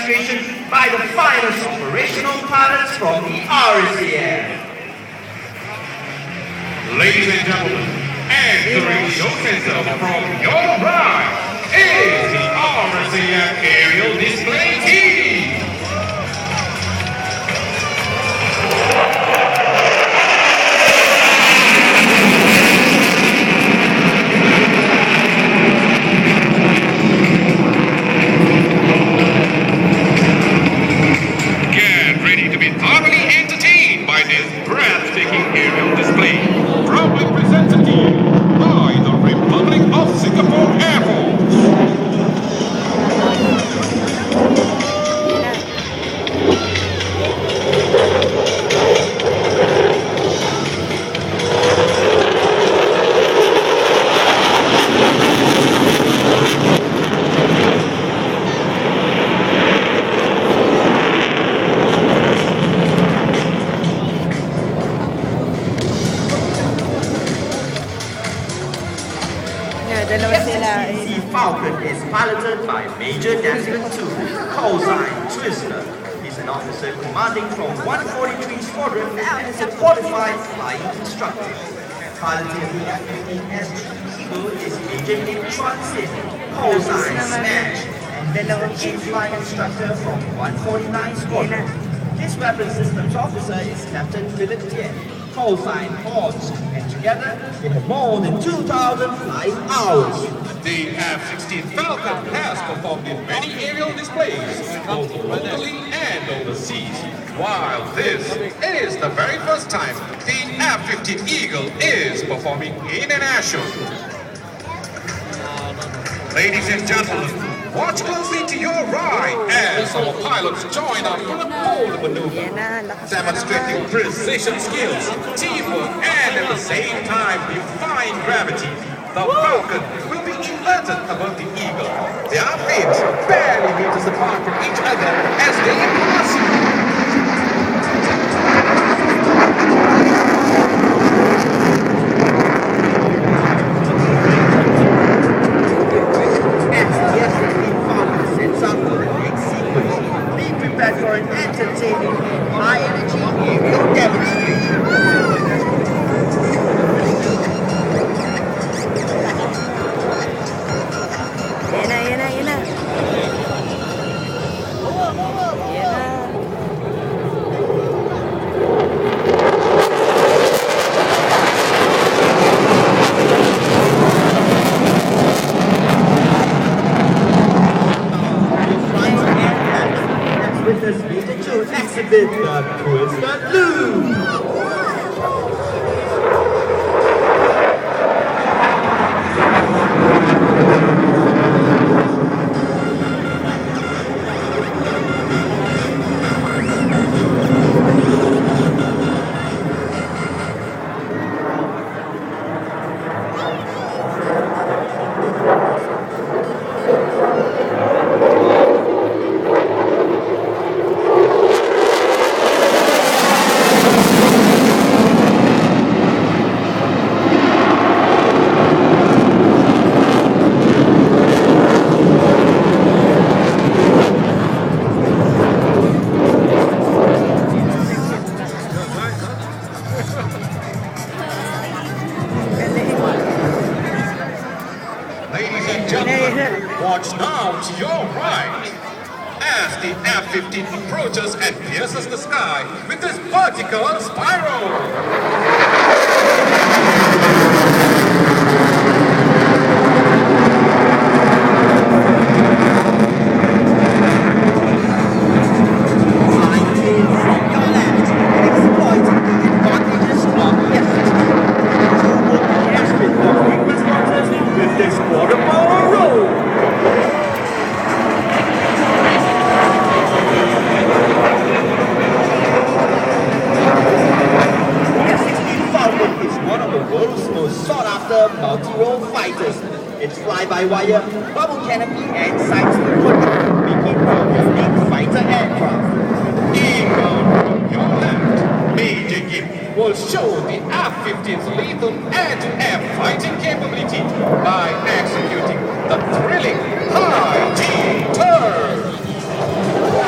demonstration by the finest operational pilots from the RSAF. Ladies and gentlemen, entering the show center from your right is the RSAF aerial display team. Get ready to be thoroughly entertained by this breathtaking aerial display. Proudly presented to you by the Republic of Singapore Air Force. The Falcon is piloted by Major Desmond II, callsign Twister. He's an officer commanding from 143 Squadron and is a qualified flying instructor. Piloting the F-15 Eagle is Major Lim Chuan Sin, callsign Smash, and he's the chief flying instructor from 149 Squadron. This weapon systems officer is Captain Philip Tien, callsign Horns, and together they have more than 2,000 flying hours. The F-16 Falcon has performed in many aerial displays, both locally and overseas. While this is the very first time the F-15 Eagle is performing in an airshow. Ladies and gentlemen, watch closely to your right as our pilots join up for a bold maneuver, demonstrating precision skills, teamwork, and at the same time defying gravity. The Falcon will be inverted above the Eagle. Their fins barely meters apart from each other as they pass. For an entertaining and high-energy aerial demonstration. With us needed to exhibit the Twister Loop. Ladies and gentlemen, watch now to your right as the F-15 approaches and pierces the sky with this vertical spiral. Multi-role fighters. Its fly-by-wire, bubble canopy, and side-stick control make it a unique fighter aircraft. Eagle from your left, Major Gibb will show the F-15's lethal air-to-air fighting capability by executing the thrilling high G turn.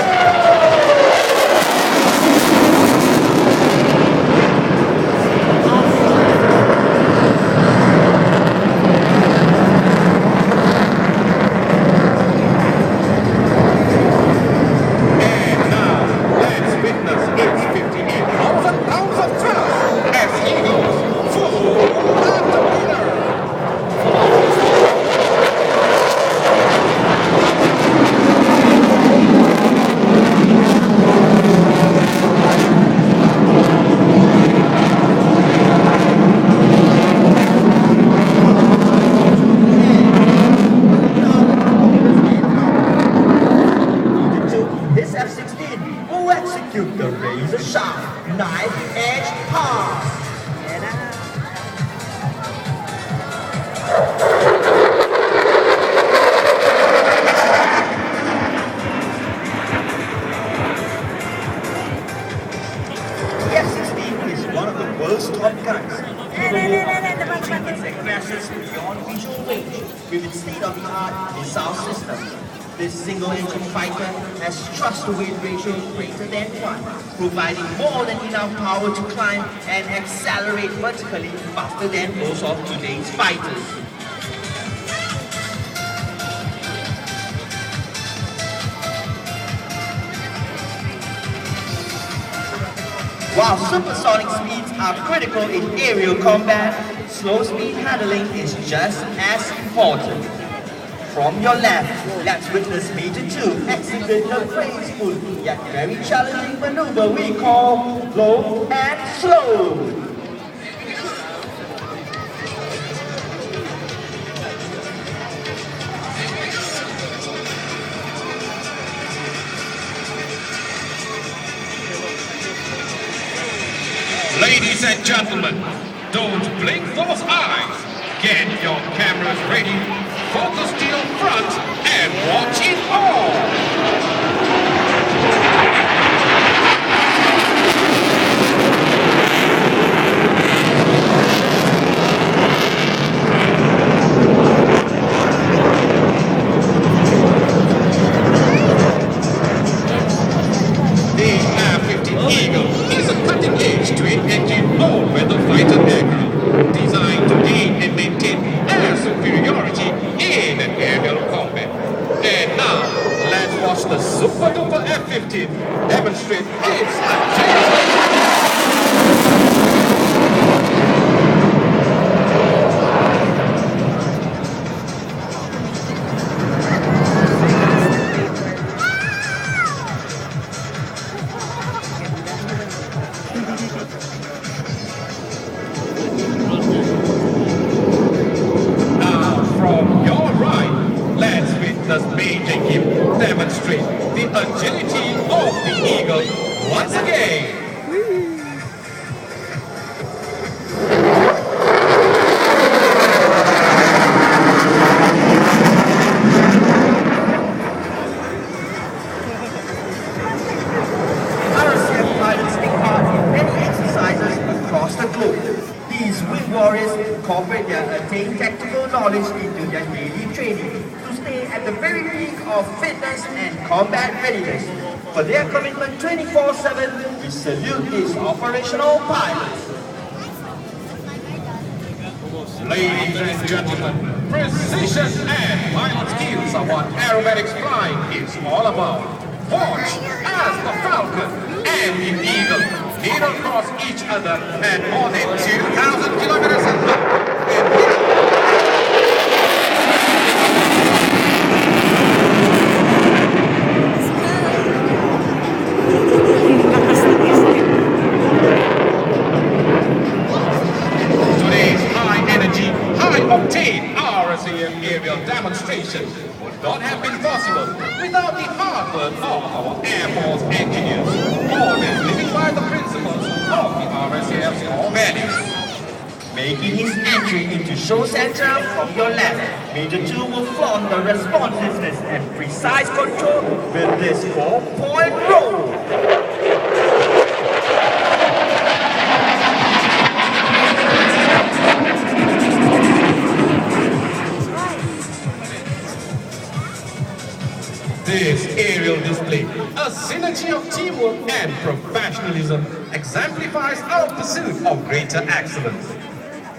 execute the razor-sharp knife-edge pass. The F-16 is one of the world's top guns, capable of reaching its aggressors beyond visual range with its state-of-the-art missile system. This single-engine fighter has thrust-to-weight ratio greater than 1, providing more than enough power to climb and accelerate vertically faster than most of today's fighters. While supersonic speeds are critical in aerial combat, slow speed handling is just as important. From your left, let's witness Major 2 execute the graceful yet very challenging maneuver we call low and slow. Ladies and gentlemen, don't blink those eyes. Get your cameras ready, focus to your front, and watch it all. The F-15 Eagle is a cutting-edge twin-engine all-weather fighter aircraft designed to gain and maintain air superiority in an aerial combat. And now, let's watch the super-duper F-15 demonstrate its agility. Major Kim demonstrate the agility of the Eagle once again. RSF pilots take part in many exercises across the globe. These wing warriors incorporate their attained tactical knowledge into their daily training to stay at the very peak of fitness and combat readiness. For their commitment 24/7, we salute these operational pilots. Ladies and gentlemen, precision and pilot skills are what aerobatics flying is all about. Watch as the Falcon and the Eagle needle cross each other at more than 2,000 kilometers an hour. Today's high-energy, high-octane RSAF aerial demonstration would not have been possible without the hard work of our Air Force engineers, always living by the principles of the RSAF's core values. Making his entry into show center from your left, Major 2 will flaunt the responsiveness and precise control with this 4-point roll. This aerial display, a synergy of teamwork and professionalism, exemplifies our pursuit of greater excellence.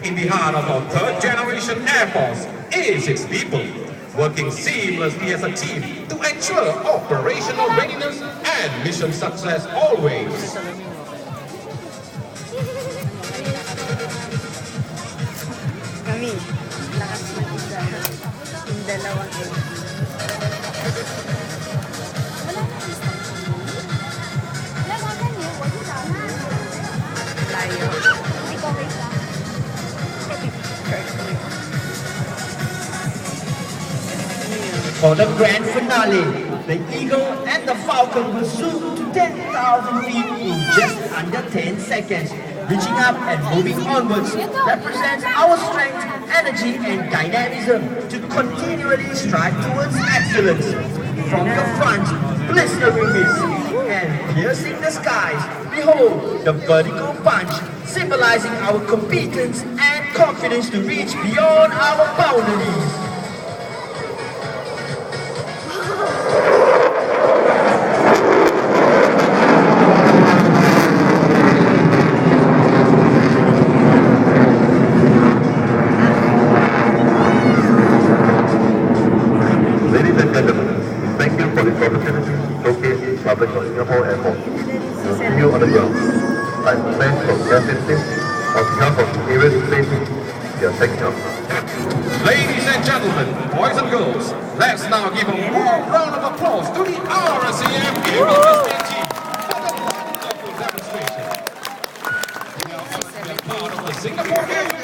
In the heart of our third-generation Air Force is its people, working seamlessly as a team to ensure operational readiness and mission success always. Kami, lakas mag-isa. Yung dalawang layo. Ikaw wait lang. For the grand finale, The Eagle and the Falcon will zoom to 10,000 feet in just under 10 seconds. Reaching up and moving onwards represents our strength, energy and dynamism to continually strive towards excellence. From the front, blistering mist and piercing the skies, behold the vertical punch, symbolizing our competence and confidence to reach beyond our boundaries. Ladies and gentlemen, thank you for this opportunity to showcase the public of Singapore Airport. We'll see you on the ground. I'm Glenn from Air System. On behalf of the Aerial Space, we are taking off. Ladies and gentlemen, boys and girls, let's now give a warm round of applause to the RSAM Aerial team for the wonderful demonstration. We are proud of the Singapore Air